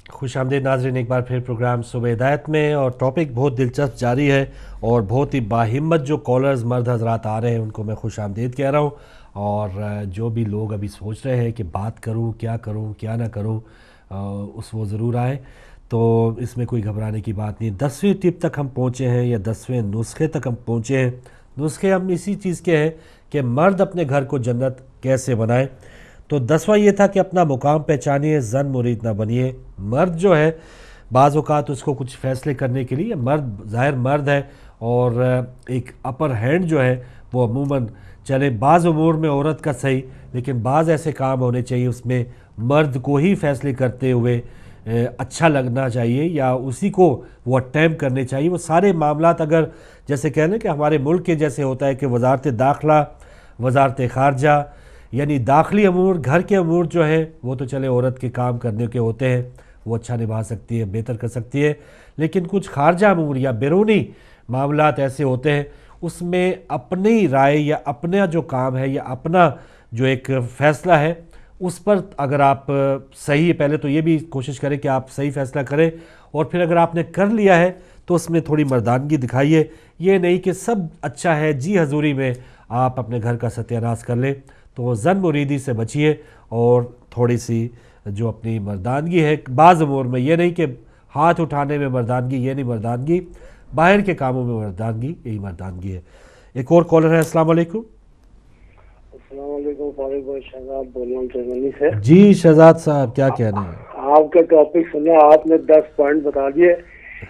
खुश आमदीद नाज़रीन, एक बार फिर प्रोग्राम सुबह हिदायत में, और टॉपिक बहुत दिलचस्प जारी है और बहुत ही बाहिम्मत जो कॉलर्स मर्द हजरात आ रहे हैं उनको मैं खुश आमदीद कह रहा हूँ। और जो भी लोग अभी सोच रहे हैं कि बात करूँ क्या ना करूँ, उस वो ज़रूर आए, तो इसमें कोई घबराने की बात नहीं। 10वीं टिप तक हम पहुँचे हैं या 10वें नुस्खे तक हम पहुँचे हैं। नुस्खे हम इसी चीज़ के हैं कि मर्द अपने घर को जन्नत कैसे बनाए। तो 10वां ये था कि अपना मुकाम पहचानिए, ज़न मुरीद ना बनिए। मर्द जो है बाज़ औक़ात उसको कुछ फ़ैसले करने के लिए, मर्द ज़ाहिर मर्द है और एक अपर हैंड जो है वो अमूमन, चले बाज़ उमूर में औरत का सही, लेकिन बाज़ ऐसे काम होने चाहिए उसमें मर्द को ही फ़ैसले करते हुए अच्छा लगना चाहिए या उसी को वो अटैम्प्ट करने चाहिए। वो सारे मामलात अगर जैसे कह लें कि हमारे मुल्क के जैसे होता है कि वज़ारत दाखिला, वज़ारत ख़ारजा, यानी दाखिली अमूर, घर के अमूर जो है वो तो चले औरत के काम करने के होते हैं, वो अच्छा निभा सकती है, बेहतर कर सकती है, लेकिन कुछ खारजा अमूर या बैरूनी मामलात ऐसे होते हैं उसमें अपनी राय या अपना जो काम है या अपना जो एक फ़ैसला है उस पर अगर आप सही, पहले तो ये भी कोशिश करें कि आप सही फ़ैसला करें, और फिर अगर आपने कर लिया है तो उसमें थोड़ी मर्दानगी दिखाइए। ये नहीं कि सब अच्छा है जी हजूरी में आप अपने घर का सत्यानाश कर लें। तो ज़न मुरीदी से बचिए और थोड़ी सी जो अपनी मर्दानगी है बाज़ उमूर में, ये नहीं कि हाथ उठाने में मर्दानगी, ये नहीं मर्दानगी, बाहर के कामों में मर्दानगी, यही मर्दानगी है। एक और कॉलर है। अस्सलाम वालेकुम। अस्सलाम वालेकुम फारूक भाई, शहजाद बोल रहा हूँ जर्मनी से। जी शहजाद साहब, क्या कहना है? आपका टॉपिक सुना, आपने 10 पॉइंट बता दिए,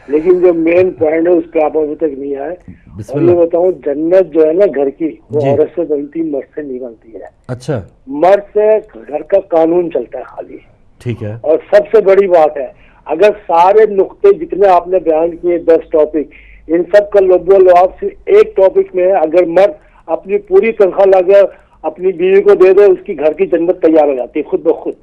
लेकिन जो मेन पॉइंट है उस पर आप अभी तक नहीं आए। और ये बताऊँ, जन्नत जो है ना घर की, वो औरत से बनती, मर्द से नहीं बनती है। अच्छा, मर्द से घर का कानून चलता है खाली। ठीक है। और सबसे बड़ी बात है, अगर सारे नुक्ते जितने आपने बयान किए 10 टॉपिक, इन सब का लब्बो आप सिर्फ एक टॉपिक में है, अगर मर्द अपनी पूरी तनख्वाह लगा अपनी बीवी को दे दे, उसकी घर की जन्नत तैयार हो जाती है खुद ब खुद,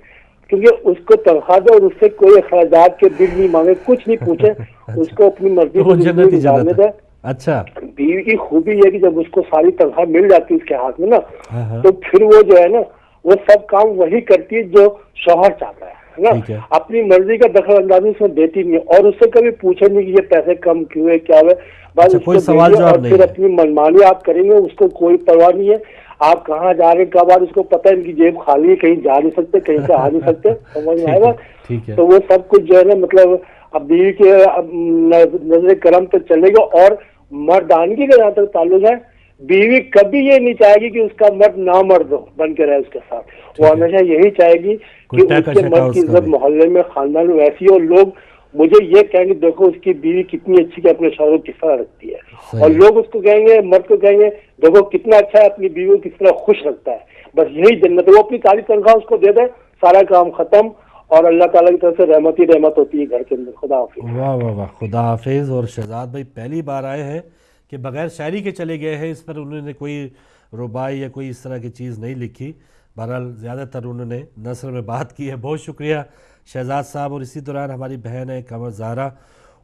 क्योंकि उसको तनख्वाह दो और उससे कोई अखराजात के बिल नहीं मांगे, कुछ नहीं पूछे, उसको अपनी मर्जी से गुजारने दे। अच्छा, बीवी की खूबी है कि जब उसको सारी तनख्वाह मिल जाती है उसके हाथ में ना, हाँ, तो फिर वो जो है ना वो सब काम वही करती है जो शौहर चाहता है ना। अपनी मर्जी का दखल अंदाजी उसमें देती नहीं है, और उससे कभी पूछे नहीं कि ये पैसे कम क्यों है, क्या है, बस कोई सवाल जवाब नहीं, फिर अपनी मनमानी आप करेंगे, उसको कोई परवाह नहीं है आप कहाँ जा रहे हैं, कब आ रहे, उसको पता है इनकी जेब खाली है, कहीं जा नहीं सकते, कहीं से आ नहीं सकते, समझ में आएगा। तो वो सब कुछ जो है ना, मतलब अब बीवी के नजर करम तो चलेगा। और मर्दानगी का जहाँ तक ताल्लुक है, बीवी कभी ये नहीं चाहेगी कि उसका मर्द ना मर्द बन के रहे उसके साथ, वो हमेशा यही चाहेगी कि उसके मर्द की इज्जत मोहल्ले में, खानदान में वैसी हो, लोग मुझे ये कहेंगे देखो उसकी बीवी कितनी अच्छी, अपने शौहर को किस तरह रखती है, और लोग उसको कहेंगे, मर्द को कहेंगे देखो कितना अच्छा है, अपनी बीवी को किस तरह खुश रखता है, बस यही जन्नत है। वो अपनी सारी तनख्वाह उसको दे दे, सारा काम खत्म, और अल्लाह ताला की तरफ से रहमत ही रहमत होती है घर के अंदर। खुदा हाफिज। वाह वाह वाह, खुदा हाफिज। और शहजाद भाई पहली बार आए हैं कि बगैर शायरी के चले गए हैं, इस पर उन्होंने कोई रुबाई या कोई इस तरह की चीज़ नहीं लिखी, बहरहाल ज़्यादातर उन्होंने नसर में बात की है। बहुत शुक्रिया शहजाद साहब। और इसी दौरान हमारी बहन है कमर ज़हरा,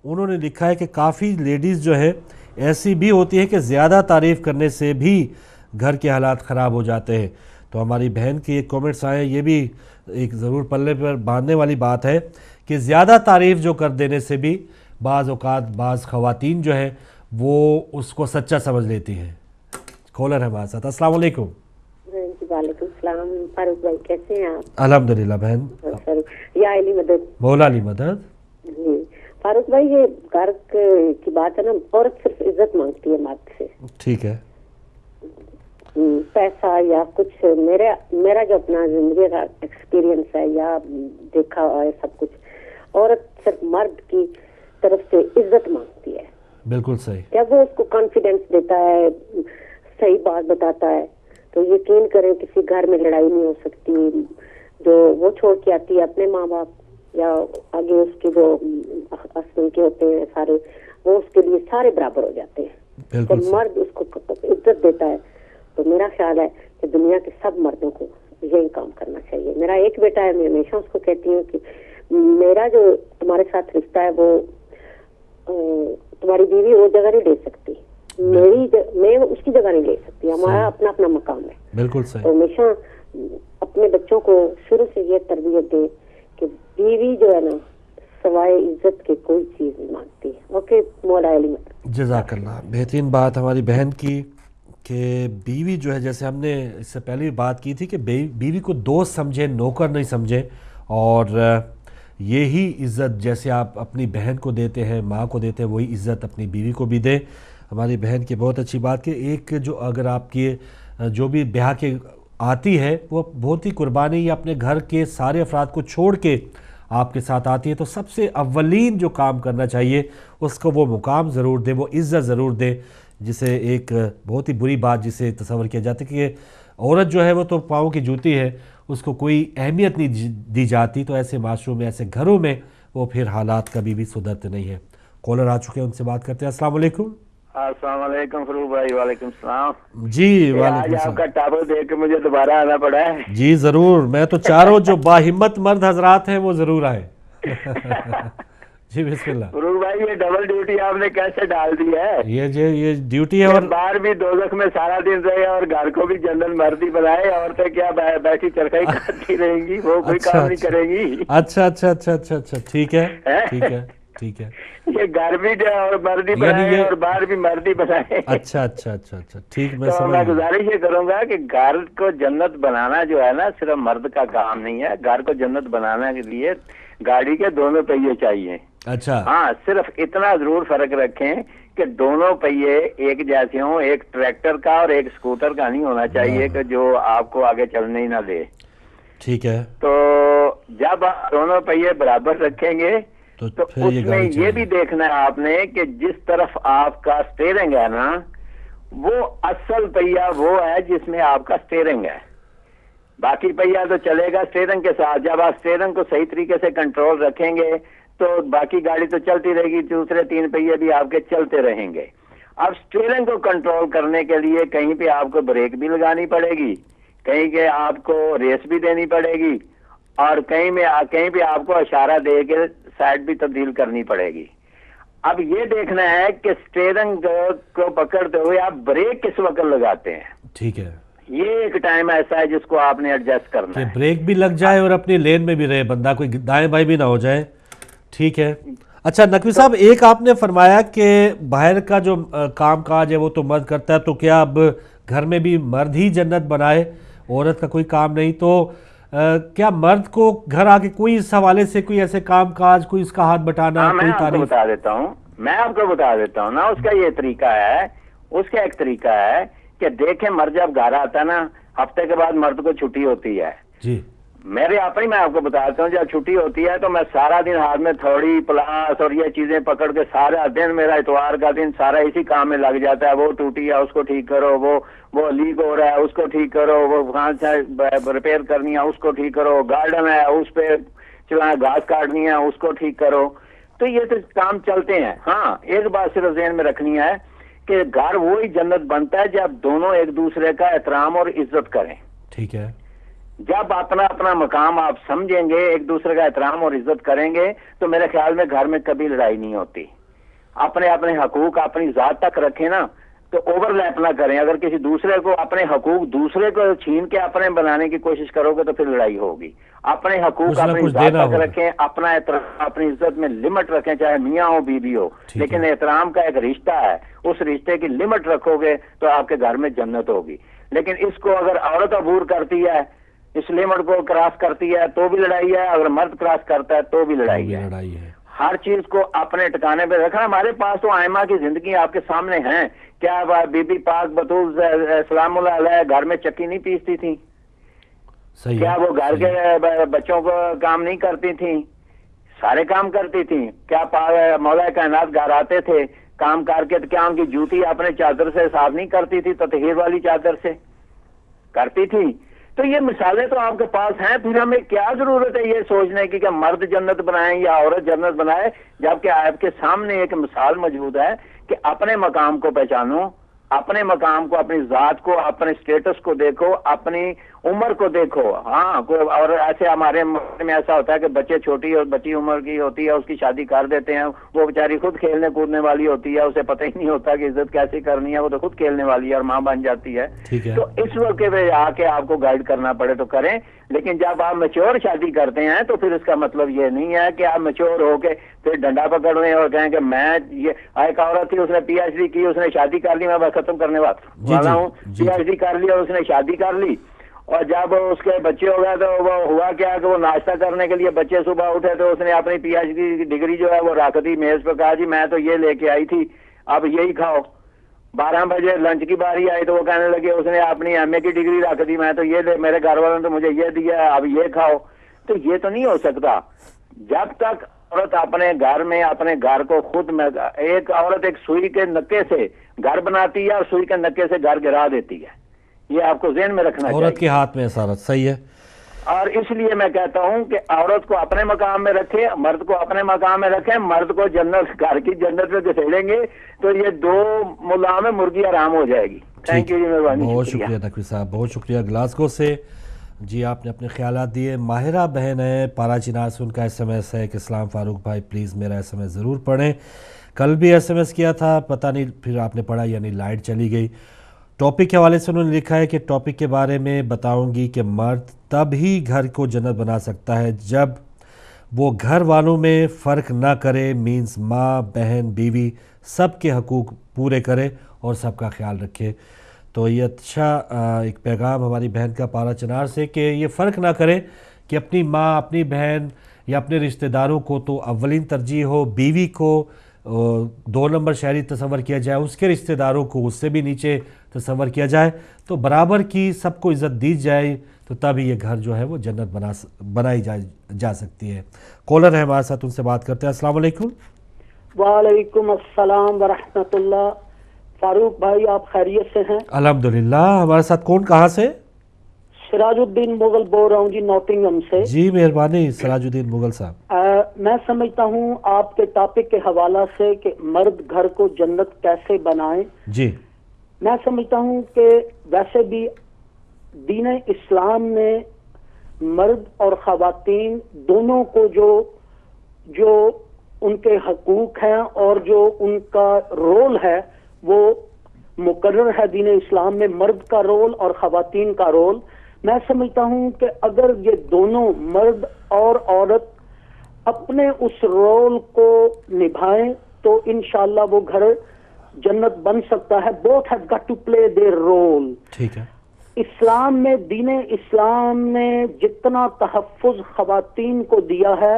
उन्होंने लिखा है कि काफ़ी लेडीज़ जो है ऐसी भी होती है कि ज़्यादा तारीफ़ करने से भी घर के हालात ख़राब हो जाते हैं। तो हमारी बहन के एक कमेंट्स आए, ये भी एक ज़रूर पल्ले पर बांधने वाली बात है कि ज़्यादा तारीफ़ जो कर देने से भी बाज़ औक़ात बाज़ ख़वातीन जो है वो उसको सच्चा समझ लेती हैं। कॉलर है हमारे साथ। अस्सलाम वालेकुम। वालेकुम सलाम। फारूक भाई कैसे हैं आप? अल्हम्दुलिल्लाह बहन। या अली मदद, मौला अली मदद जी। फारूक भाई ये घर की बात है ना, औरत सिर्फ इज्जत मांगती है मर्द से, ठीक है, पैसा या कुछ। मेरा जो अपना जिंदगी का एक्सपीरियंस है या देखा है सब कुछ, औरत सिर्फ मर्द की तरफ से इज्जत मांगती है। बिल्कुल सही। जब वो उसको कॉन्फिडेंस देता है, सही बात बताता है, तो यकीन करें किसी घर में लड़ाई नहीं हो सकती। जो वो छोड़ के आती है अपने माँ बाप या आगे उसके जो हस्बैंड के होते हैं सारे, वो उसके लिए सारे बराबर हो जाते हैं। तो मर्द उसको इज्जत देता है, तो मेरा ख्याल है कि दुनिया के सब मर्दों को यही काम करना चाहिए। मेरा एक बेटा है, मैं हमेशा उसको कहती हूँ कि मेरा जो तुम्हारे साथ रिश्ता है वो तुम्हारी बीवी वो जगह नहीं ले सकती, मैं उसकी जगह नहीं ले सकती, हमारा अपना अपना मकाम है। बिल्कुल सही। तो हमेशा अपने बच्चों को शुरू से ये तरबियत दे कि बीवी जो है ना के कोई चीज नहीं मांगती। ओके मौला अली। जज़ाकल्लाह। बेहतरीन बात हमारी बहन की कि बीवी जो है, जैसे हमने इससे पहले भी बात की थी कि बीवी को दोस्त समझे, नौकर नहीं समझे, और यही इज़्ज़त जैसे आप अपनी बहन को देते हैं, माँ को देते हैं, वही इज़्ज़त अपनी बीवी को भी दें। हमारी बहन की बहुत अच्छी बात कि एक जो अगर आपकी जो भी ब्याह के आती है वो बहुत ही कुर्बानी या अपने घर के सारे अफराद को छोड़ के आपके साथ आती है, तो सबसे अव्वलीन जो काम करना चाहिए उसको वो मुकाम ज़रूर दे, वो इज़्ज़त ज़रूर दे, जिसे एक बहुत ही बुरी बात जिसे तस्वर किया जाता है कि औरत जो है वो तो पाँव की जूती है, उसको कोई अहमियत नहीं दी जाती। तो ऐसे माशरों में, ऐसे घरों में वो फिर हालात कभी भी सुधरते नहीं हैं। कॉलर आ चुके हैं, उनसे बात करते हैं। अस्सलाम वालेकुम। अस्सलाम वालेकुम फरूक भाई। वालेकुम सलाम जी। आज आपका टावर देख के मुझे दोबारा आना पड़ा है। जी ज़रूर, मैं तो चारों जो बाहिम्मत मर्द हजरात हैं वो ज़रूर आए। जी बिस्मिल्लाह। फरूक भाई ये डबल ड्यूटी आपने कैसे डाल दी है? ये ड्यूटी है, और बाहर भी दोजख में सारा दिन रहे और घर को भी जन्नत मर्दी बनाए। औरतें क्या बैठी चरखाई खाती रहेंगी, वो कोई काम नहीं करेंगी। अच्छा अच्छा अच्छा अच्छा अच्छा, ठीक है ठीक है ठीक है। ये घर भी और मर्दी बनाए और बाहर भी मर्दी बनाए। अच्छा अच्छा अच्छा अच्छा, ठीक। मैं गुजारिश ये करूंगा कि घर को जन्नत बनाना जो है ना, सिर्फ मर्द का काम नहीं है। घर को जन्नत बनाने के लिए गाड़ी के दोनों पहिए चाहिए। अच्छा। हाँ, सिर्फ इतना जरूर फर्क रखें कि दोनों पहिए एक जैसे हों। एक ट्रैक्टर का और एक स्कूटर का नहीं होना चाहिए कि जो आपको आगे चलने ही ना दे। ठीक है। तो जब आप दोनों पहिए बराबर रखेंगे तो उसमें ये भी देखना है आपने कि जिस तरफ आपका स्टीयरिंग है ना, वो असल पहिया वो है जिसमें आपका स्टीयरिंग है। बाकी पहिया तो चलेगा स्टीयरिंग के साथ। जब आप स्टीयरिंग को सही तरीके से कंट्रोल रखेंगे तो बाकी गाड़ी तो चलती रहेगी, दूसरे तीन पहिए भी आपके चलते रहेंगे। अब स्टीयरिंग को कंट्रोल करने के लिए कहीं पे आपको ब्रेक भी लगानी पड़ेगी, कहीं के आपको रेस भी देनी पड़ेगी, और कहीं पे आपको इशारा दे के साइड भी तब्दील करनी पड़ेगी। अब ये देखना है कि स्टीयरिंग को पकड़ते हुए आप ब्रेक किस वक्त लगाते हैं। ठीक है। ये एक टाइम ऐसा है जिसको आपने एडजस्ट करना है। ब्रेक भी लग जाए और अपनी लेन में भी रहे बंदा, कोई दाएं बाएं भी ना हो जाए। ठीक है। अच्छा नकवी साहब, एक आपने फरमाया कि बाहर का जो काम काज है वो तो मर्द करता है, तो क्या अब घर में भी मर्द ही जन्नत बनाए, औरत का कोई काम नहीं? तो क्या मर्द को घर आके कोई इस हवाले से कोई ऐसे काम काज, कोई इसका हाथ बटाना? मैं आपको बता देता हूँ ना, उसका ये तरीका है। उसका एक तरीका है कि देखें, मर्द जब घर आता है ना, हफ्ते के बाद मर्द को छुट्टी होती है जी। मैं आपको बताता हूँ, जब छुट्टी होती है तो मैं सारा दिन हाथ में थोड़ी प्लास और ये चीजें पकड़ के सारा दिन, मेरा इतवार का दिन सारा इसी काम में लग जाता है। वो टूटी है उसको ठीक करो, वो लीक हो रहा है उसको ठीक करो, वो रिपेयर करनी है उसको ठीक करो, गार्डन है उस पे चला घास काटनी है उसको ठीक करो। तो ये तो काम चलते हैं। हाँ, एक बात सिर्फ ज़हन में रखनी है कि घर वो ही जन्नत बनता है जब दोनों एक दूसरे का एहतराम और इज्जत करें। ठीक है। जब अपना अपना मकाम आप समझेंगे, एक दूसरे का एहतराम और इज्जत करेंगे, तो मेरे ख्याल में घर में कभी लड़ाई नहीं होती। अपने अपने हकूक अपनी जात तक रखें ना, तो ओवरलैप ना करें। अगर किसी दूसरे को अपने हकूक दूसरे को छीन के अपने बनाने की कोशिश करोगे तो फिर लड़ाई होगी। अपने हकूक अपनी जात तक रखें, अपना एहतराम अपनी इज्जत में लिमिट रखें, चाहे मियाँ हो बीबी हो, लेकिन एहतराम का एक रिश्ता है, उस रिश्ते की लिमिट रखोगे तो आपके घर में जन्नत होगी। लेकिन इसको अगर औरत अबूर करती है, इस लिमिट को क्रॉस करती है तो भी लड़ाई है, अगर मर्द क्रॉस करता है तो भी लड़ाई है। हर चीज को अपने ठिकाने पे रखना। हमारे पास तो आयमा की जिंदगी आपके सामने है। क्या बीबी पाक बतूल सलामुल अलैहा घर में चक्की नहीं पीसती थी? क्या वो घर के बच्चों को काम नहीं करती थी? सारे काम करती थी। क्या मौला कायनात घर आते थे काम करके, तो क्या उनकी जूती अपने चादर से साफ नहीं करती थी? ततहीर वाली चादर से करती थी। तो ये मिसालें तो आपके पास हैं, फिर हमें क्या जरूरत है ये सोचने की कि मर्द जन्नत बनाए या औरत जन्नत बनाए, जबकि आपके सामने एक मिसाल मौजूद है कि अपने मकाम को पहचानो, अपने मकाम को, अपनी जात को, अपने स्टेटस को देखो, अपनी عمر کو دیکھو. ہاں اور ایسے ہمارے میں ایسا ہوتا ہے کہ بچے چھوٹی اور بچی عمر کی ہوتی ہے, اس کی شادی کر دیتے ہیں, وہ بیچاری خود کھیلنے کودنے والی ہوتی ہے, اسے پتہ ہی نہیں ہوتا کہ عزت کیسے کرنی ہے, وہ تو خود کھیلنے والی ہے اور ماں بن جاتی ہے. تو اس وقت پہ آ کے آپ کو گائیڈ کرنا پڑے تو کریں, لیکن جب آپ میچور شادی کرتے ہیں تو پھر اس کا مطلب یہ نہیں ہے کہ آپ میچور ہو کے پھر ڈنڈا پکڑ لیں اور کہیں کہ میں یہ ایک عورت تھی, اس نے پی ایچ ڈی کی, اس نے شادی کر لی, میں بس ختم کرنے والا ہوں, پی ایچ ڈی کر لی اور اس نے شادی کر لی, اور جب اس کے بچے ہو گئے تو وہ ہوا کیا کہ وہ ناشتہ کرنے کے لیے بچے صبح اٹھے تو اس نے اپنی پی ایچ ڈی کی ڈگری جو ہے وہ رکھ دی میز پہ, کہا جی میں تو یہ لے کے آئی تھی اب یہی کھاؤ. 12 بجے لنچ کی باری آئی تو وہ کہنے لگے اس نے اپنی ایم اے کی ڈگری رکھ دی, میں تو یہ میرے گھر والوں نے تو مجھے یہ دیا ہے اب یہ کھاؤ. تو یہ تو نہیں ہو سکتا جب تک عورت اپنے گھر میں اپنے گھر کو خود میں, ایک عورت ایک سوئی کے نکے سے گھر بناتی ہے اور سوئی کے نکے سے گھر گرا دیتی ہے, یہ آپ کو ذہن میں رکھنا چاہیے. عورت کے ہاتھ میں اسارت, صحیح ہے. اور اس لیے میں کہتا ہوں کہ عورت کو اپنے مقام میں رکھے, مرد کو اپنے مقام میں رکھیں. مرد کو جنت, گھر کی جنت میں گھسیڑیں گے تو یہ دو ملا میں مرغی آرام ہو جائے گی. تھینک یو جی, مہربانی. بہت شکریہ نقوی صاحب, بہت شکریہ گلاسگو سے. جی آپ نے اپنے خیالات دیے. ماہرہ بہن ہے پارا چنار سے, ان کا ایس ایم ایس ہے کہ اسلام فاروق بھائی پلیز میرا ایس ایم ایس ضرور پڑھیں. کل بھی ایس ایم ایس کیا تھا, پتہ نہیں پھر آپ نے پڑھا یعنی لائٹ چلی گئی. ٹاپک کے حوالے سے انہوں نے لکھا ہے کہ ٹاپک کے بارے میں بتاؤں گی کہ مرد تب ہی گھر کو جنت بنا سکتا ہے جب وہ گھر والوں میں فرق نہ کرے, مینز ماں بہن بیوی سب کے حقوق پورے کرے اور سب کا خیال رکھے. تو یہ اچھا ایک پیغام ہماری بہن کا پارا چنار سے کہ یہ فرق نہ کرے کہ اپنی ماں اپنی بہن یا اپنے رشتہ داروں کو تو اولین ترجیح ہو, بیوی کو 2 نمبر شہری تصور کیا جائے, اس کے رشتہ داروں کو اس سے بھی نیچے تصور کیا جائے, تو برابر کی سب کو عزت دی جائے تو تب یہ گھر جو ہے وہ جنت بنائی جا سکتی ہے. کالر ہے ہمارے ساتھ, ان سے بات کرتے ہیں. السلام علیکم. وعلیکم السلام ورحمۃ اللہ. فاروق بھائی آپ خیریت سے ہیں؟ الحمدللہ. ہمارے ساتھ کون, کہاں سے؟ سراج الدین مغل بول رہا ہوں جی, نوٹنگم سے. جی مہربانی سراج الدین مغل صاحب. میں سمجھتا ہوں آپ کے ٹاپک کے حوالہ سے کہ مرد گھر کو جنت کیسے بنائیں, جی میں سمجھتا ہوں کہ ویسے بھی دین اسلام نے مرد اور خواتین دونوں کو جو ان کے حقوق ہیں اور جو ان کا رول ہے وہ مقرر ہے دین اسلام میں, مرد کا رول اور خواتین کا رول. میں سمجھتا ہوں کہ اگر یہ دونوں مرد اور عورت اپنے اس رول کو نبھائیں تو انشاءاللہ وہ گھر جنت بن سکتا ہے. both have got to play their role. ٹھیک ہے. اسلام میں, دین اسلام نے جتنا تحفظ خواتین کو دیا ہے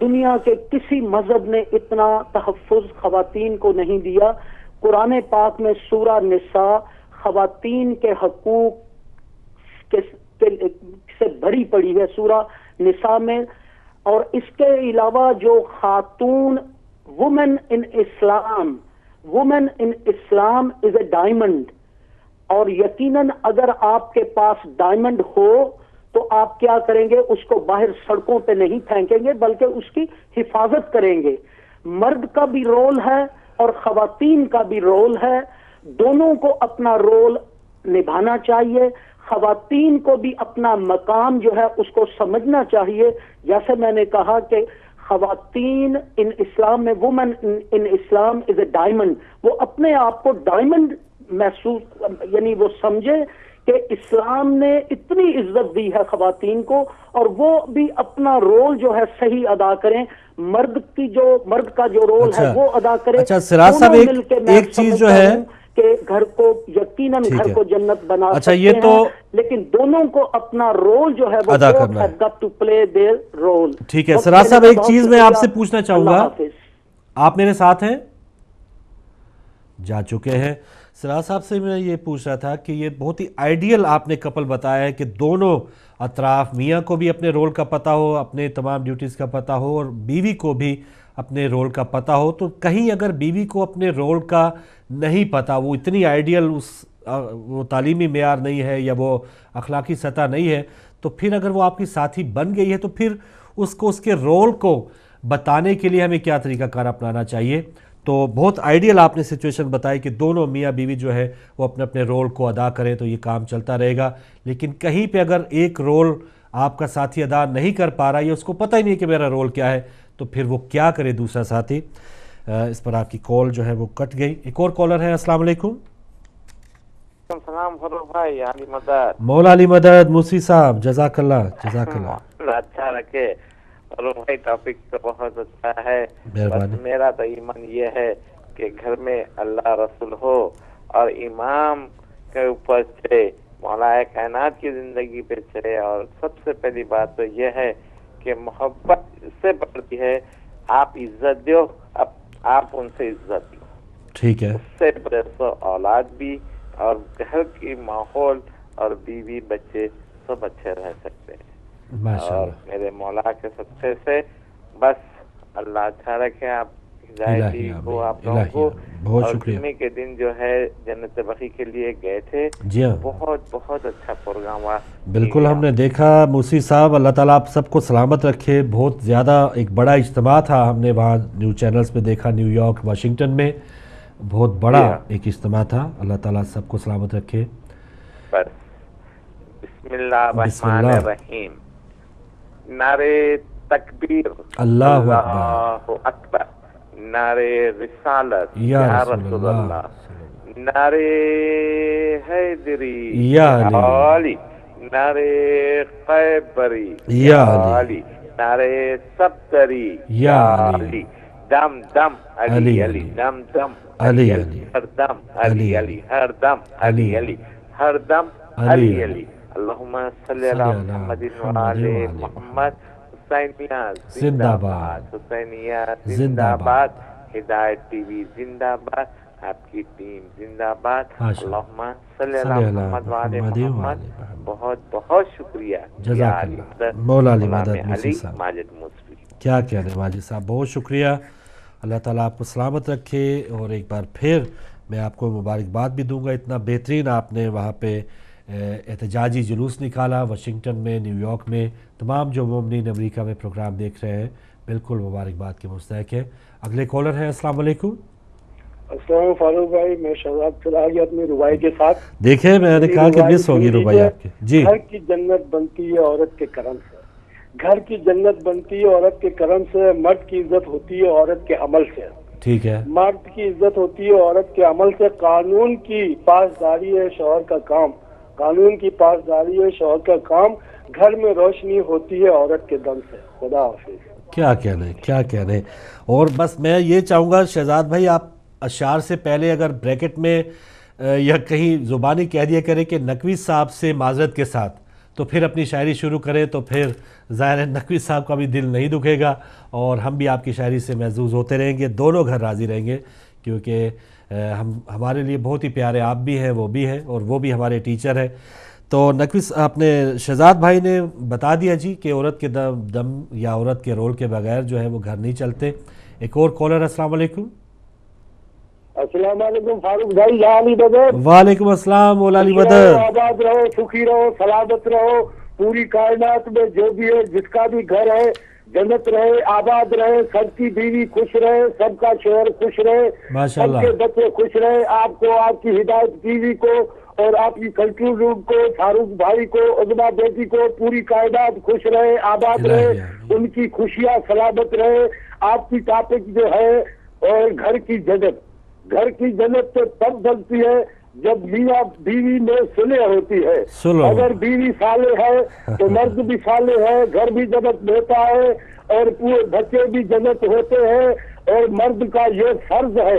دنیا کے کسی مذہب نے اتنا تحفظ خواتین کو نہیں دیا. قرآن پاک میں سورہ نساء خواتین کے حقوق سے بھری پڑی ہے سورہ نساء میں. اور اس کے علاوہ جو خاتون women in Islam is a diamond, اور یقیناً اگر آپ کے پاس ڈائمنڈ ہو تو آپ کیا کریں گے, اس کو باہر سڑکوں پہ نہیں پھینکیں گے بلکہ اس کی حفاظت کریں گے. مرد کا بھی رول ہے اور خواتین کا بھی رول ہے, دونوں کو اپنا رول نبھانا چاہیے. خواتین کو بھی اپنا مقام جو ہے اس کو سمجھنا چاہیے. جیسے میں نے کہا کہ خواتین ان اسلام میں, women in Islam is a diamond, وہ اپنے آپ کو ڈائمنڈ محسوس یعنی وہ سمجھے کہ اسلام نے اتنی عزت دی ہے خواتین کو, اور وہ بھی اپنا رول جو ہے صحیح ادا کریں. مرد کا جو رول ہے وہ ادا کرے. اچھا سراج صاحب, ایک چیز جو ہے کہ گھر کو یقیناً گھر کو جنت بنا اچھا یہ تو, لیکن دونوں کو اپنا رول جو ہے وہ ادا کرنا ہے. got to play their role. ٹھیک ہے سراج صاحب, ایک چیز میں آپ سے پوچھنا چاہوں گا, آپ میرے ساتھ ہیں, جا چکے ہیں. سراج صاحب سے میں یہ پوچھ رہا تھا کہ یہ بہت ہی آئیڈیل آپ نے کپل بتایا ہے کہ دونوں اطراف, میاں کو بھی اپنے رول کا پتہ ہو, اپنے تمام ڈیوٹیز کا پتہ ہو, اور بیوی کو بھی اپنے رول کا پتہ ہو. تو کہیں اگر بیوی کو اپنے رول کا نہیں پتہ, وہ اتنی آئیڈیل وہ تعلیمی معیار نہیں ہے یا وہ اخلاقی سطح نہیں ہے, تو پھر اگر وہ آپ کی ساتھی بن گئی ہے تو پھر اس کو اس کے رول کو بتانے کے لیے ہمیں کیا طریقہ کار اپنانا چاہیے. تو بہت آئیڈیل آپ نے سچویشن بتائی کہ دونوں میاں بیوی جو ہے وہ اپنے اپنے رول کو ادا کریں تو یہ کام چلتا رہے گا. لیکن کہیں پہ اگر ایک رول آپ کا ساتھی ادا نہیں کر پا رہا یا اس کو پتہ ہی نہیں کہ میرا رول کیا ہے تو پھر وہ کیا کرے دوسرا ساتھی. اس پر آپ کی کال جو ہے وہ کٹ گئی. ایک اور کالر ہے. السلام علیکم. السلام فاروق بھائی. علی مدد. مولا علی مدد موسی صاحب. جزاک اللہ جزاک اللہ. اچھا رکھے فاروق بھائی. ٹاپک تو بہت اچھا ہے. بس میرا تو ایمان یہ ہے کہ گھر میں اللہ رسول ہو اور امام کے اوپر چلے, مولا کائنات کی زندگی پہ چلے. اور سب سے پہلی بات تو یہ ہے کہ محبت سے بڑھتی ہے. آپ عزت دو, آپ ان سے عزت دو. ٹھیک ہے. اس سے بڑے سو اولاد بھی اور گھر کی ماحول اور بیوی بچے سب اچھے رہ سکتے ہیں. اور میرے مولا کے صدقے سے بس اللہ اچھا رکھے آپ ہدایتی کو آپ لوگوں کو. بہت اور شکریہ. جمعے کے دن جو ہے جنت بقی کے لیے گئے تھے, بہت بہت اچھا پروگرام ہوا. بالکل ہم نے دیکھا موسی صاحب. اللہ تعالیٰ آپ سب کو سلامت رکھے. بہت زیادہ ایک بڑا اجتماع تھا. ہم نے وہاں نیوز چینلز پہ دیکھا, نیو یارک واشنگٹن میں بہت بڑا ایک اجتماع تھا. اللہ تعالیٰ سب کو سلامت رکھے. بس بسم اللہ الرحمن الرحیم. نعرے تکبیر اللہ اکبر. نعرے رسالت یا رسول اللہ. نعرے حیدری یا علی. نعرے خیبری یا علی. نعرے سبتری یا علی. دم دم علی علی. دم دم علی علی. ہر دم علی علی. ہر دم علی علی. ہر دم علی علی. اللہم صلی علی محمد وعلی محمد. حسینیہ زندہ باد. حسینیہ زندہ باد. ہدایت ٹی وی زندہ باد. آپ کی ٹیم زندہ باد. اللہم صلی علی محمد وعلی محمد. بہت بہت شکریہ. جزاک اللہ. مولا علی مدد موسی صاحب. ماجد موسوی. کیا کہنے ماجد صاحب, بہت شکریہ. اللہ تعالیٰ آپ کو سلامت رکھے. اور ایک بار پھر میں آپ کو مبارکباد بھی دوں گا. اتنا بہترین آپ نے وہاں پہ احتجاجی جلوس نکالا واشنگٹن میں, نیو یارک میں. تمام جو مومنین امریکہ میں پروگرام دیکھ رہے ہیں بالکل مبارکباد کے مستحق ہے. اگلے کالر ہیں. السلام علیکم. السلام فاروق بھائی, میں شہزاد چلا گیا اپنی ربائی کے ساتھ. دیکھیں میں نے کہا کہ مس ہوگی ربائی آپ کی. جی. گھر کی جنت بنتی ہے عورت کے کرم سے. گھر کی جنت بنتی ہے عورت کے کرم سے. مرد کی عزت ہوتی ہے عورت کے عمل سے. ٹھیک ہے. مرد کی عزت ہوتی ہے عورت کے عمل سے. قانون کی پاسداری ہے شوہر کا کام. قانون کی پاسداری ہے شوہر کا کام. گھر میں روشنی ہوتی ہے عورت کے دم سے. خدا حافظ. کیا کہنے کیا کہنے. اور بس میں یہ چاہوں گا شہزاد بھائی, آپ اشعار سے پہلے اگر بریکٹ میں یا کہیں زبانی کہہ دیا کریں کہ نقوی صاحب سے معذرت کے ساتھ, تو پھر اپنی شاعری شروع کریں تو پھر ظاہر ہے نقوی صاحب کا بھی دل نہیں دکھے گا اور ہم بھی آپ کی شاعری سے محظوظ ہوتے رہیں گے. دونوں گھر راضی رہیں گے کیونکہ ہمارے لیے بہت ہی پیارے آپ بھی ہیں, وہ بھی ہیں, اور وہ بھی ہمارے ٹیچر ہیں. تو نقوی آپ نے شہزاد بھائی نے بتا دیا جی کہ عورت کے دم یا عورت کے رول کے بغیر جو ہے وہ گھر نہیں چلتے. ایک اور کالر. السلام علیکم. السلام علیکم فاروق بھائی. یا علی مدد. وعلیکم السلام مولا علی مدد. آباد رہو, سکھی رہو, سلامت رہو. پوری کائنات میں جو بھی ہے, جس کا بھی گھر ہے, جنت رہے, آباد رہے. سب کی بیوی خوش رہے, سب کا شوہر خوش رہے, سب کے بچے خوش رہے. آپ کو, آپ کی ہدایت ٹی وی کو اور آپ کی کنٹرول روم کو, فاروق بھائی کو, عظما بیٹی کو, پوری کائنات خوش رہے, آباد رہے. ان کی خوشیاں سلامت رہے. آپ کی ٹاپک جو ہے اور گھر کی جنت. گھر کی جنت تو تب بنتی ہے جب میاں بیوی میں صلح ہوتی ہے. اگر بیوی صالح ہے تو مرد بھی صالح ہے, گھر بھی جنت ہوتا ہے اور پورے بچے بھی جنت ہوتے ہیں. اور مرد کا یہ فرض ہے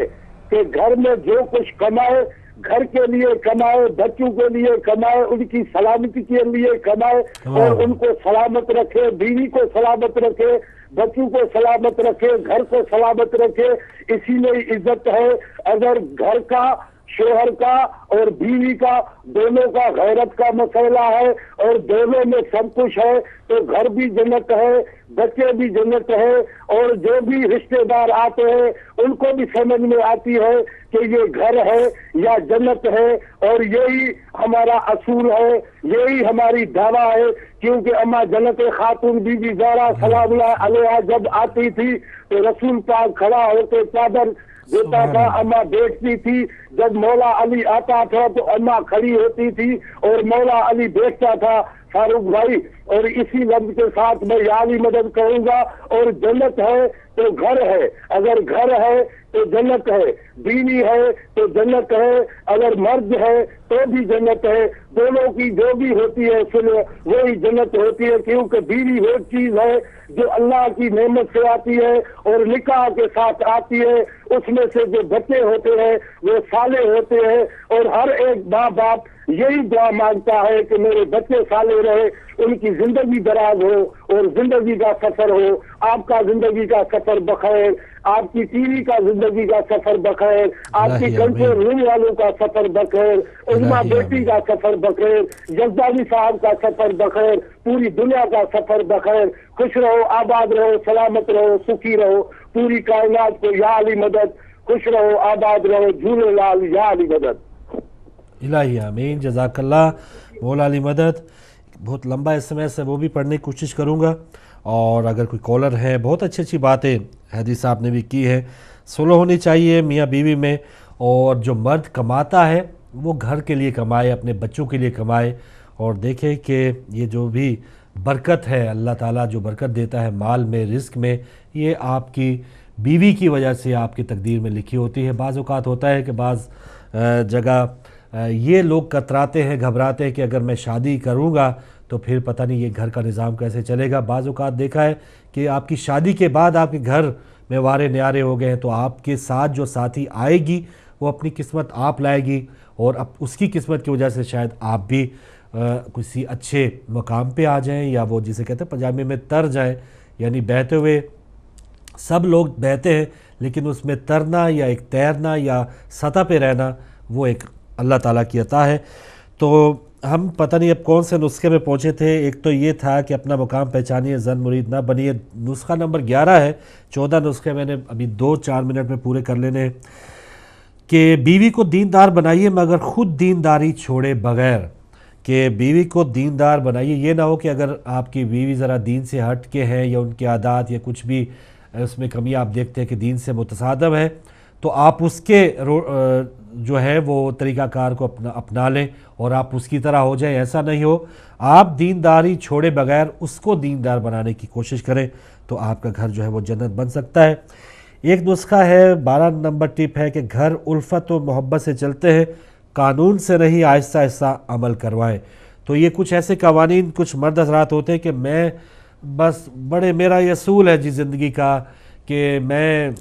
کہ گھر میں جو کچھ کمائے, گھر کے لیے کمائے, بچوں کے لیے کمائے, ان کی سلامتی کے لیے کمائے اور ان کو سلامت رکھے. بیوی کو سلامت رکھے, بچوں کو سلامت رکھے, گھر کو سلامت رکھے. اسی میں عزت ہے. اگر گھر کا, شوہر کا اور بیوی کا دونوں کا غیرت کا مسئلہ ہے اور دونوں میں سب کچھ ہے تو گھر بھی جنت ہے, بچے بھی جنت ہے, اور جو بھی رشتہ دار آتے ہیں ان کو بھی سمجھ میں آتی ہے کہ یہ گھر ہے یا جنت ہے. اور یہی ہمارا اصول ہے, یہی ہماری دعویٰ ہے. کیونکہ اما جنت خاتون بی بی زہرا سلام اللہ علیہا جب آتی تھی تو رسول پاک کھڑا ہوتے, چادر देता था, अम्मा बैठती थी, जब मौला अली आता था तो अम्मा खड़ी होती थी और मौला अली बैठता था। फारूक भाई, और इसी लफ्ज के साथ मैं याली मदद करूंगा, और जन्नत है तो घर है, अगर घर है तो जन्नत है, बीवी है तो जन्नत है, अगर मर्द है तो भी जन्नत है, दोनों की जो भी होती है सुनो वही जन्नत होती है, क्योंकि बीवी वो चीज है जो अल्लाह की नेमत से आती है और निकाह के साथ आती है, उसमें से जो बच्चे होते हैं वो साले होते हैं, और हर एक माँ बाप यही दुआ मांगता है कि मेरे बच्चे साले रहे, उनकी जिंदगी दराज हो और जिंदगी का सफर हो। आपका जिंदगी का सफर बखैर, आपकी टीवी का जिंदगी का सफर बखैर, आपकी कंट्रोल रूम वालों का सफर बखैर, उजमा बेटी का सफर बखैर, जज्दानी साहब का सफर बखैर, पूरी दुनिया का सफर बखैर। खुश रहो, आबाद रहो, सलामत रहो, सुखी रहो, पूरी कायनात को या अली मदद। खुश रहो, आबाद रहो, झूलेलाल या अली मदद। इलाही आमीन, जज़ाकल्लाह मौला अली मदद। बहुत लंबा SMS है, वो भी पढ़ने की कोशिश करूँगा। और अगर कोई कॉलर है, बहुत अच्छी अच्छी बातें हैदी साहब ने भी की है। सुलह होनी चाहिए मियाँ बीवी में, और जो मर्द कमाता है वो घर के लिए कमाए, अपने बच्चों के लिए कमाए, और देखे कि ये जो भी बरकत है अल्लाह ताला जो बरकत देता है माल में, रिस्क में, ये आपकी बीवी की वजह से आपकी तकदीर में लिखी होती है। बाज़ औक़ात होता है कि बाज़ जगह ये लोग कतराते हैं, घबराते हैं कि अगर मैं शादी करूँगा तो फिर पता नहीं ये घर का निज़ाम कैसे चलेगा। बाज़ औक़ात देखा है कि आपकी शादी के बाद आपके घर में वारे न्यारे हो गए हैं, तो आपके साथ जो साथी आएगी वो अपनी किस्मत आप लाएगी, और अब उसकी किस्मत की वजह से शायद आप भी किसी अच्छे मकाम पे आ जाएं, या वो जिसे कहते हैं पंजाबी में तर जाएं, यानी बहते हुए सब लोग बहते हैं लेकिन उसमें तरना या एक तैरना या सतह पे रहना वो एक अल्लाह ताला की अता है। तो हम पता नहीं अब कौन से नुस्खे में पहुँचे थे। एक तो ये था कि अपना मुकाम पहचानिए, जन मुरीद ना बनिए। नुस्खा नंबर 11 है, 14 नुस्खे मैंने अभी 2-4 मिनट में पूरे कर लेने हैं। कि बीवी को दीनदार बनाइए मगर ख़ुद दीनदारी छोड़े बगैर। कि बीवी को दीनदार बनाइए, ये ना हो कि अगर आपकी बीवी ज़रा दीन से हट के है या उनके आदात या कुछ भी उसमें कमी आप देखते हैं कि दीन से मुतसादम है, तो आप उसके जो है वो तरीक़ाकार को अपना लें और आप उसकी तरह हो जाए। ऐसा नहीं हो, आप दीनदारी छोड़े बगैर उसको दीनदार बनाने की कोशिश करें, तो आपका घर जो है वो जन्नत बन सकता है। एक नुस्खा है, 12 नंबर टिप है कि घर उल्फत और मोहब्बत से चलते हैं, कानून से नहीं, आहिस्ता आहिस्ता अमल करवाएं। तो ये कुछ ऐसे कवानीन कुछ मर्द हज़रात होते हैं कि मैं बस बड़े मेरा ये असूल है जी ज़िंदगी का कि मैं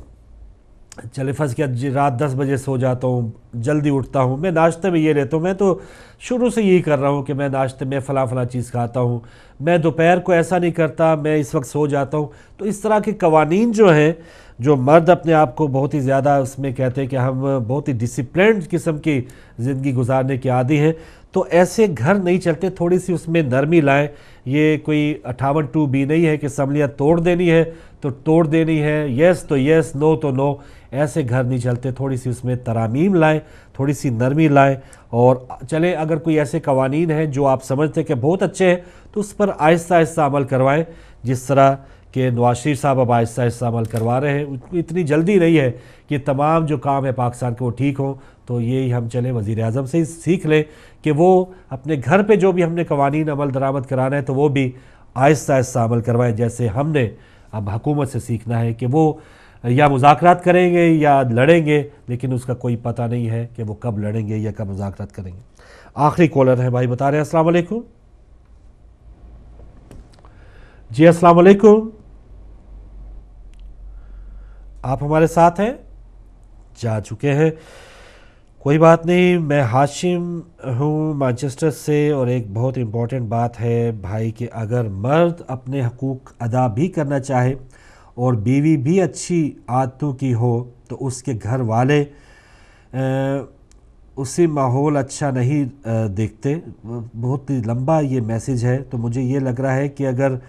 चले फंस के रात 10 बजे सो जाता हूँ, जल्दी उठता हूँ, मैं नाश्ते में ये लेता हूँ, मैं तो शुरू से यही कर रहा हूँ कि मैं नाश्ते में फ़लाँ चीज़ खाता हूँ, मैं दोपहर को ऐसा नहीं करता, मैं इस वक्त सो जाता हूँ। तो इस तरह के कवानीन जो हैं, जो मर्द अपने आप को बहुत ही ज़्यादा उसमें कहते हैं कि हम बहुत ही डिसिप्लिन्ड किस्म की ज़िंदगी गुजारने के आदी हैं, तो ऐसे घर नहीं चलते। थोड़ी सी उसमें नरमी लाएं। ये कोई 58(2)B नहीं है कि असम्बलियाँ तोड़ देनी है तो तोड़ देनी है, येस तो येस, नो तो नो, ऐसे घर नहीं चलते। थोड़ी सी उसमें तरामीम लाएं, थोड़ी सी नरमी लाएं और चलें। अगर कोई ऐसे कवानीन हैं जो आप समझते हैं कि बहुत अच्छे हैं, तो उस पर आहिस्ता आहिस्ता अमल करवाएं, जिस तरह कि नवाज शरीफ साहब अब आहिस्ता आहिस्ता अमल करवा रहे हैं। इतनी जल्दी नहीं है कि तमाम जो काम है पाकिस्तान के वो ठीक हो, तो यही हम चले वज़ीर आज़म से ही सीख लें कि वो अपने घर पे जो भी हमने कवानीन अमल दरामद कराना है तो वो भी आहिस्ता आहिस्ता अमल करवाएं। जैसे हमने अब हुकूमत से सीखना है कि वो या मुज़ाकरात करेंगे या लड़ेंगे, लेकिन उसका कोई पता नहीं है कि वो कब लड़ेंगे या कब मुज़ाकरात करेंगे। आखिरी कॉलर है भाई, बता रहे हैं। अस्सलाम वालेकुम जी। अस्सलाम वालेकुम, आप हमारे साथ हैं? जा चुके हैं, कोई बात नहीं। मैं हाशिम हूँ मैनचेस्टर से, और एक बहुत इम्पॉर्टेंट बात है भाई कि अगर मर्द अपने हकूक़ अदा भी करना चाहे और बीवी भी अच्छी आदतों की हो तो उसके घर वाले उसी माहौल अच्छा नहीं देखते। बहुत ही लंबा ये मैसेज है, तो मुझे ये लग रहा है कि अगर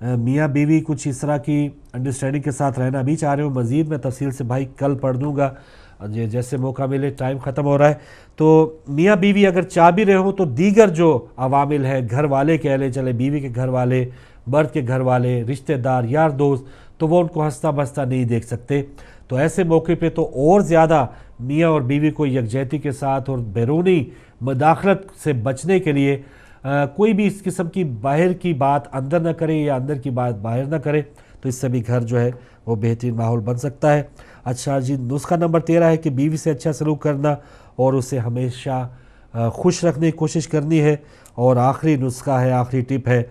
मियाँ बीवी कुछ इस तरह की अंडरस्टैंडिंग के साथ रहना भी चाह रहे हो, मज़ीद मैं तफसील से भाई कल पढ़ दूँगा जैसे मौका मिले, टाइम ख़त्म हो रहा है। तो मियाँ बीवी अगर चाह भी रहे हो तो दीगर जो अवामिल हैं, घर वाले कह लें, चले बीवी के घर वाले, मर्द के घर वाले, रिश्तेदार, यार दोस्त, तो वो उनको हंसता बसता नहीं देख सकते। तो ऐसे मौके पे तो और ज़्यादा मियाँ और बीवी को यकजहती के साथ और बैरूनी मदाखलत से बचने के लिए कोई भी इस किस्म की बाहर की बात अंदर ना करे या अंदर की बात बाहर ना करे, तो इससे भी घर जो है वो बेहतरीन माहौल बन सकता है। अच्छा जी, नुस्खा नंबर 13 है कि बीवी से अच्छा सलूक करना और उसे हमेशा खुश रखने की कोशिश करनी है। और आखिरी नुस्खा है, आखिरी टिप है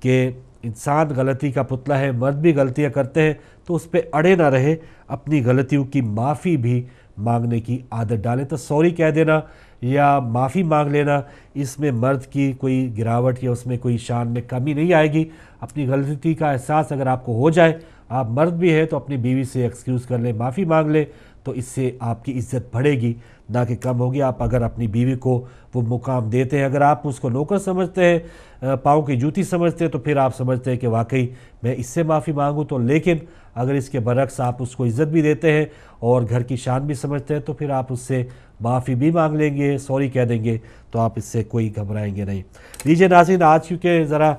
कि इंसान गलती का पुतला है, मर्द भी गलतियां करते हैं तो उस पर अड़े ना रहे, अपनी गलतियों की माफ़ी भी मांगने की आदत डालें। तो सॉरी कह देना या माफ़ी मांग लेना, इसमें मर्द की कोई गिरावट या उसमें कोई शान में कमी नहीं आएगी। अपनी गलती का एहसास अगर आपको हो जाए, आप मर्द भी है तो अपनी बीवी से एक्सक्यूज़ कर लें, माफ़ी मांग लें, तो इससे आपकी इज़्ज़त बढ़ेगी ना कि कम होगी। आप अगर अपनी बीवी को वो मुकाम देते हैं, अगर आप उसको नौकर समझते हैं, पाँव की जूती समझते हैं, तो फिर आप समझते हैं कि वाकई मैं इससे माफ़ी मांगूँ तो। लेकिन अगर इसके बरक्स आप उसको इज़्ज़त भी देते हैं और घर की शान भी समझते हैं, तो फिर आप उससे माफ़ी भी मांग लेंगे, सॉरी कह देंगे, तो आप इससे कोई घबराएंगे नहीं। लीजिए नाज़रीन, आज क्योंकि ज़रा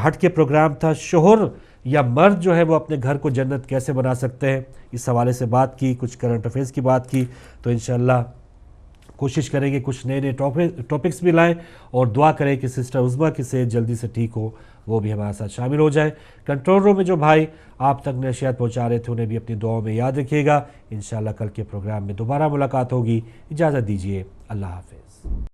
हट के प्रोग्राम था, शोहर या मर्द जो है वो अपने घर को जन्नत कैसे बना सकते हैं, इस हवाले से बात की, कुछ करंट अफेयर्स की बात की। तो इंशाअल्लाह कोशिश करेंगे कुछ नए नए टॉपिक्स भी लाएं और दुआ करें कि सिस्टर उज़्मा की सेहत जल्दी से ठीक हो, वो भी हमारे साथ शामिल हो जाए। कंट्रोल रूम में जो भाई आप तक नशियात पहुँचा रहे थे, उन्हें भी अपनी दुआओं में याद रखिएगा। इंशाअल्लाह कल के प्रोग्राम में दोबारा मुलाकात होगी। इजाज़त दीजिए, अल्लाह हाफ़िज़।